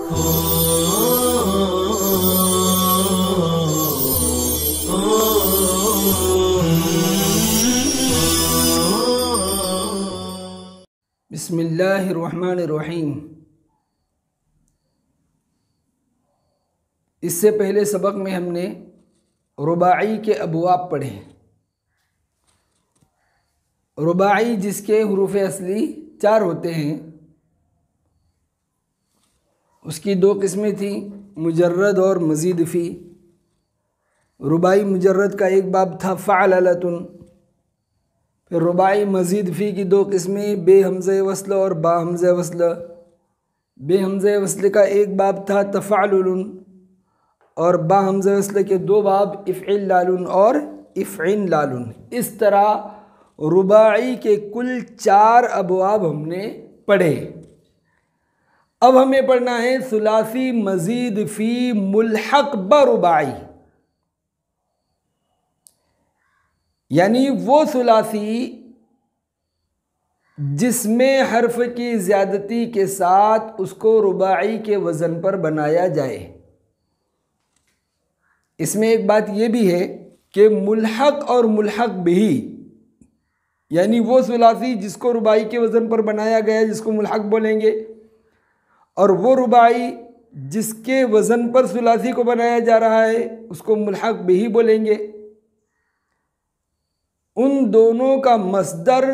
बिस्मिल्लाहिर्रहमानिर्रहीम। इससे पहले सबक में हमने रुबाई के अबवाब पढ़े। रुबाई जिसके हुरूफ असली 4 होते हैं, उसकी 2 किस्में थी, मुजर्रद और मज़ीद फ़ी। रुबाई मुजर्रद का एक बाब था फ़अललतुन। फिर रुबाई मज़ीद फ़ी की 2 किस्में, बे हमज़े वस्ल और बा हमज़े वस्ल। बे हमज़े वस्ल का एक बाब था तफ़अलुन और बा हमज़े वस्ल के 2 बाब इफ़इल्लालुन और इफ़इनलालुन। इस तरह रुबाई के कुल 4 अबवाब हमने पढ़े। अब हमें पढ़ना है सुलासी मज़ीद फ़ी मुल्हक़ ब रुबाई, यानी वो सुलासी जिसमें हर्फ की ज़्यादती के साथ उसको रुबाई के वज़न पर बनाया जाए। इसमें एक बात यह भी है कि मुल्हक़ और मुल्हक़ बिही, यानी वो सुलासी जिसको रुबाई के वज़न पर बनाया गया जिसको मुल्हक़ बोलेंगे, और वो रुबाई जिसके वज़न पर सुलासी को बनाया जा रहा है उसको मुल्हक़ बिही बोलेंगे। उन दोनों का मस्दर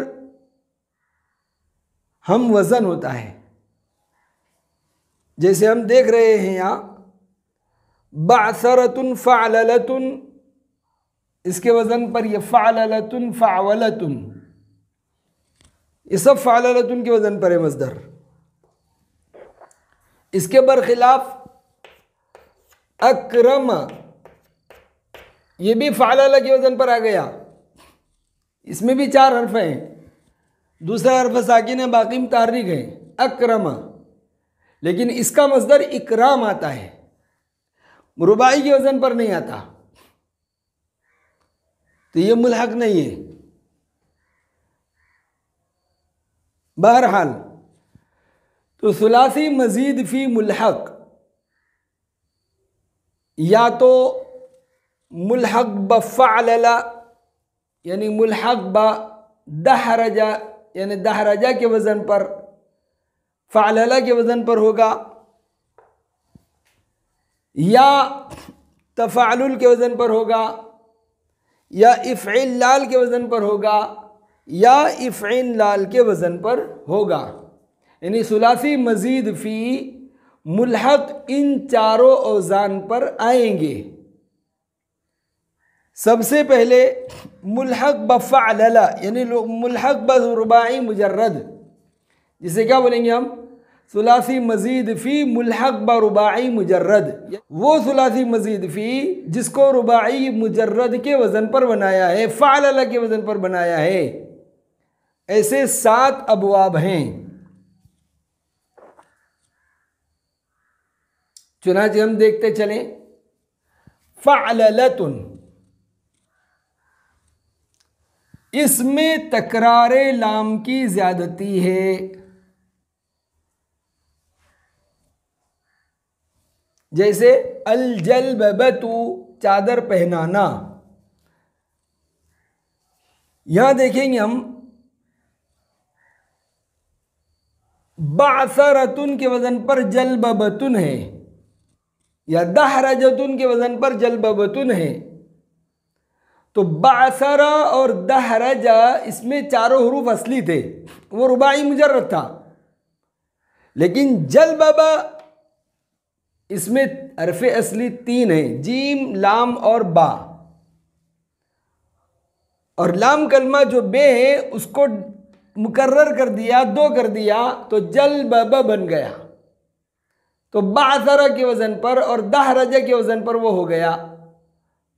हम वज़न होता है। जैसे हम देख रहे हैं यहाँ बअसरतुन फ़अललतुन, इसके वज़न पर यह फ़अललतुन फ़अवलतुन, ये सब फ़अललतुन के वज़न पर है मस्दर। इसके बरखिलाफ अक्रम, ये भी फ़अलल के वज़न पर आ गया। इसमें भी 4 हर्फ हैं, दूसरा हर्फ साकिन है, बाकी मुतहर्रिक है अक्रम, लेकिन इसका मस्दर इकराम आता है, रुबाई के वज़न पर नहीं आता, तो ये मुल्हक़ नहीं है। बहरहाल तो सुलासी मज़ीद फ़ी मुल्हक़ या तो मुल्हक़ ब फ़अलला यानी मुल्हक़ ब दहरजा यानी दहरजा के वज़न पर, फ़अलला के वज़न पर होगा, या तफ़अलुल के वज़न पर होगा, या इफ़इल्लाल के वज़न पर होगा, या इफ़इनलाल के वज़न पर होगा। यानी सुलासी मज़ीद फ़ी मुल्हक़ इन 4 औज़ान पर आएंगे। सबसे पहले मुल्हक़ ब फ़अलला यानी मुल्हक़ ब रुबाई मुजर्रद, जिसे क्या बोलेंगे हम, सुलासी मज़ीद फ़ी मुल्हक़ ब रुबाई मुजर्रद। वो सुलासी मज़ीद फ़ी जिसको रुबाई मुजर्रद के वज़न पर बनाया है, फ़अलला के वज़न पर बनाया है। ऐसे 7 अबवाब हैं। चुनांचे हम देखते चलें। फ़अललतुन, इसमें तकरारे लाम की ज़्यादती है। जैसे अलजलबतु, चादर पहनाना। यहां देखेंगे हम बअसरतुन के वज़न पर जलबबतुन है, या दहरजतुन के वज़न पर जलबबतुन है। तो बअसरा और दहरजा इसमें 4 हुरूफ असली थे, वो रुबाई मुजर्रद था। लेकिन जलबबा इसमें हरफ़े असली 3 हैं, जीम, लाम और बा। और लाम कलमा जो बे है उसको मुकर्रर कर दिया, 2 कर दिया, तो जलबबा बन गया। तो बअसरा के वज़न पर और दहरजा के वज़न पर वो हो गया।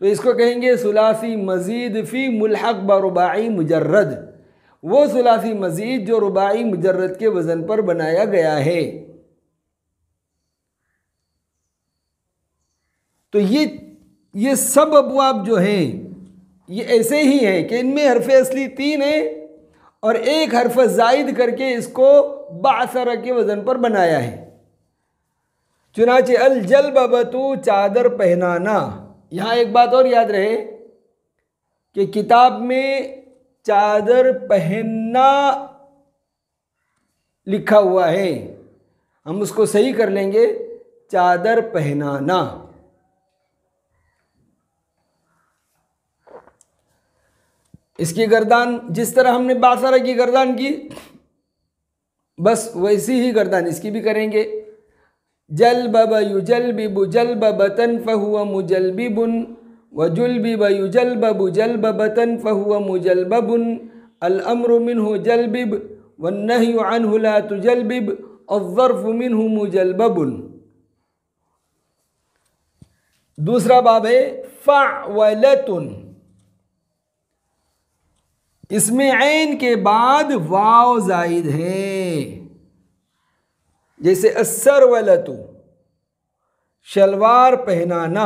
तो इसको कहेंगे सुलासी मज़ीद फ़ी मुल्हक़ ब रुबाई मुजर्रद, वो सुलासी मज़ीद जो रुबाई मुजर्रद के वज़न पर बनाया गया है। तो ये सब अबवाब जो हैं ये ऐसे ही हैं कि इनमें हरफ़ असली 3 हैं और एक हरफ ज़ाइद करके इसको बअसरा के वज़न पर बनाया है। चुनाचे अल जलबबतु चादर पहनाना। यहाँ एक बात और याद रहे कि किताब में चादर पहनना लिखा हुआ है, हम उसको सही कर लेंगे चादर पहनाना। इसकी गर्दान जिस तरह हमने बासरा की गर्दान की, बस वैसी ही गर्दान इसकी भी करेंगे। जलबब युजलबिबु जलबबतन फहुव मुजलबिबुन वजुलबिब युजलबबु जलबबतन फहुव मुजलबबुन अल अम्रु मिन्हु जलबिब वन्नहयु अन्हु ला तुजलबिब अज़्ज़र्फ़ु मिन्हु मुजलबबुन। दूसरा बाब है फ़अवलतुन। इसमें ऐन के बाद वाव जायद है, जैसे अस्सरवलतु शलवार पहनाना।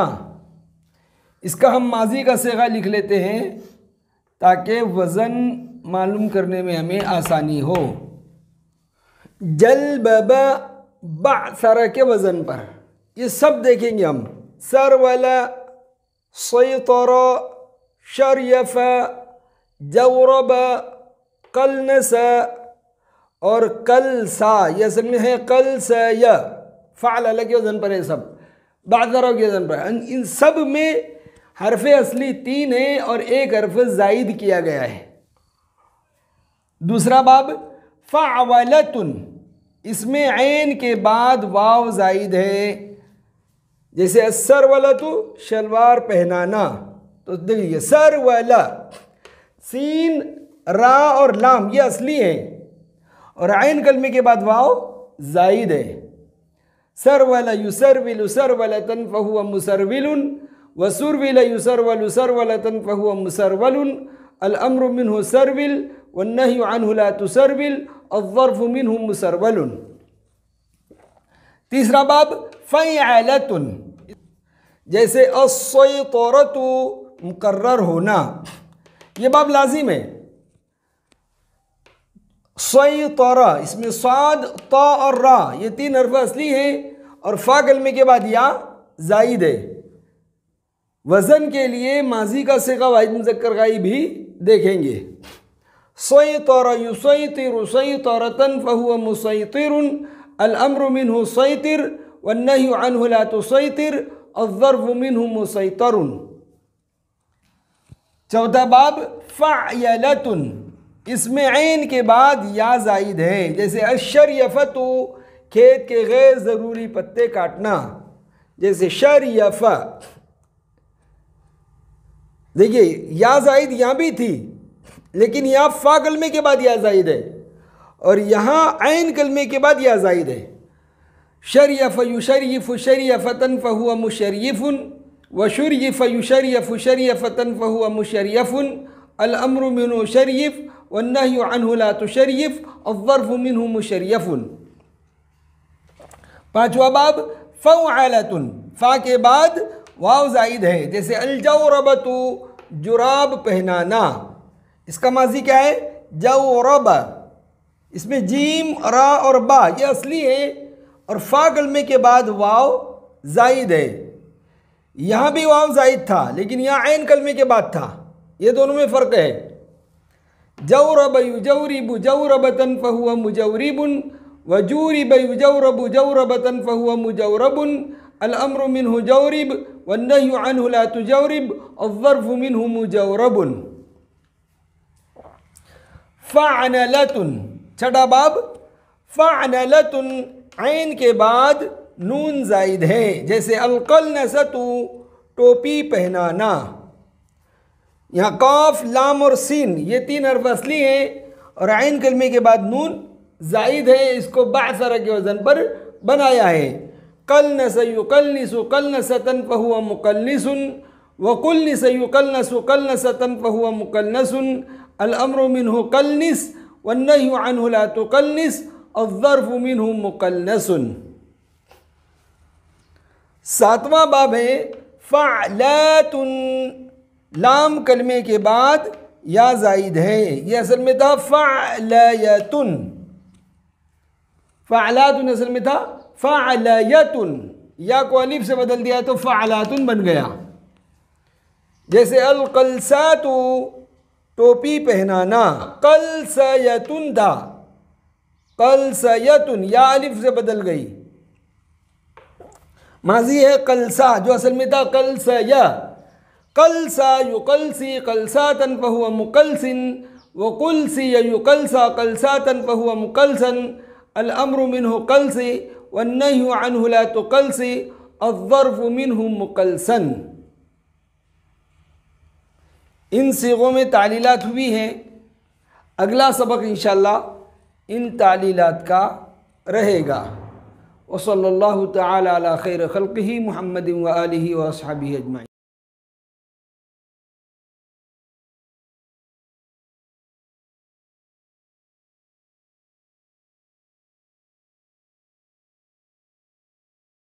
इसका हम माजी का सेगा लिख लेते हैं ताकि वज़न मालूम करने में हमें आसानी हो। जलबब बअसर के वज़न पर ये सब देखेंगे हम। सरवला, सैतर, शरयफ, जौरब, कलनस और कलसा, यह असल में है कलसय, फ़अल के वज़न पर है सब, बाज़रा के वज़न पर। इन सब में हरफ असली 3 है और एक हरफ ज़ायद किया गया है। दूसरा बाब फ़अवलतुन। इसमें ऐन के बाद वाव ज़ायद है, जैसे अस्सरवलतु शलवार पहनाना। तो देखिए सरवला, सीन, रा और लाम ये असली है और आइन कलमे के बाद वाव जायद है। सरवला युसरविलु सरवलतन फहुव मुसरविलुन वसुरविल युसरवलु सरवलतन फहुव मुसरवलुन अल अम्रु मिन्हु सरविल वन्नहयु अन्हु ला तुसरविल अज़्ज़र्फ़ु मिन्हु मुसरवलुन। तीसरा बाब फ़अलतुन। जैसे अस्सैतरतु मुकर्रर होना, ये बाब लाजिम है। सैतरा, इसमें साद, ता और रा ये 3 हर्फ असली हैं और फा कलमे के बाद या जायद है। वज़न के लिए माजी का सिगा वाहिद मुज़क्कर गाइब भी देखेंगे। सैतरा युसैतिरु सैतरतन फहुव मुसैतिरुन अल अम्रु मिन्हु सैतिर वन्नहयु अन्हु ला तुसैतिर अज़्ज़र्फ़ु मिन्हु मुसैतरुन। चौथा बाब फ़अलतुन। इसमें ऐन के बाद या जायद है, जैसे अशरयफ़तु खेत के गैर ज़रूरी पत्ते काटना, जैसे शरयफ़। देखिए या जायद यहाँ भी थी, लेकिन यहाँ फ़ा कलमे के बाद या जायद है और यहाँ ऐन कलमे के बाद या जायद है। शरयफ़ युशरयिफ़ु शरयफ़तन फहुव मुशरयिफ़ुन वशुरयिफ़ युशरयफ़ु शरयफ़तन फहुव मुशरयफ़ुन अल अम्रु मिन्हु शरयिफ़ वन्नहयु अन्हु ला तुशरयिफ़ अज़्ज़र्फ़ु मिन्हु मुशरयफ़ुन। पांचवा बाब फ़अलतुन। फ़ा के बाद वाव जायद है, जैसे अल जौरबतु जुराब पहनाना। इसका माजी क्या है? जौरब। इसमें जीम, रा और बा ये असली है और फ़ा कलमे के बाद वाव जायद है। यहाँ भी वाव जायद था लेकिन यहाँ ऐन कलमे के बाद था, ये दोनों में फ़र्क है। जौरब युजौरिबु जौरबतन फहुव मुजौरिबुन वजूरिब युजौरबु जौरबतन फहुव मुजौरबुन अल अम्रु मिन्हु जौरिब वन्नहयु अन्हु ला तुजौरिब अज़्ज़र्फ़ु मिन्हु मुजौरबुन। फ़अलतुन। छठा बाब फ़अलतुन। ऐन के बाद नून जायद है, जैसे अलक़लनसतु टोपी पहनाना। यहाँ काफ, लाम और सीन ये 3 हर्फ असली हैं और ऐन कलमे के बाद नून जायद है, इसको बासरा के वज़न पर बनाया है। कलनस युकलनिसु कलनसतन फहुव मुकलनिसुन वकुलनिस युकलनसु कलनसतन फहुव मुकलनसुन अल अम्रु मिन्हु कलनिस वन्नहयु अन्हु ला तुकलनिस अज़्ज़र्फ़ु मिन्हु मुकलनसुन। सातवां बाब है फ़अलतुन। लाम कलमे के बाद या जायद है, ये असल में था फ़अलयतुन। फ़अलतुन असल में था फ़अलयतुन। या को अलिफ से बदल दिया तो फ़अलातुन बन गया। जैसे अल-क़लसातु टोपी पहनाना, क़लसयतुन था, क़लसयतुन या अलिफ से बदल गई। माजी है क़लसा जो असल में था क़लसय, क़लसा युक़लसी क़लसातन फ़हुव मुक़लसिन व क़ुलसिय युक़लसा क़लसातन फ़हुव मुक़लसन, अल अम्रु मिन्हु क़लसी वन्नह्यु अन्हु ला तुक़लसी अज़्ज़र्फ़ु मिन्हु मुक़लसन। इन सीगों में तालीलात हुई हैं। अगला सबक इंशाअल्लाह इन तालीलात का रहेगा। व सल्लल्लाहु तआला अला खैर खल्क़िही मुहम्मदिन व आलिही व अस्हाबिही अजमईन।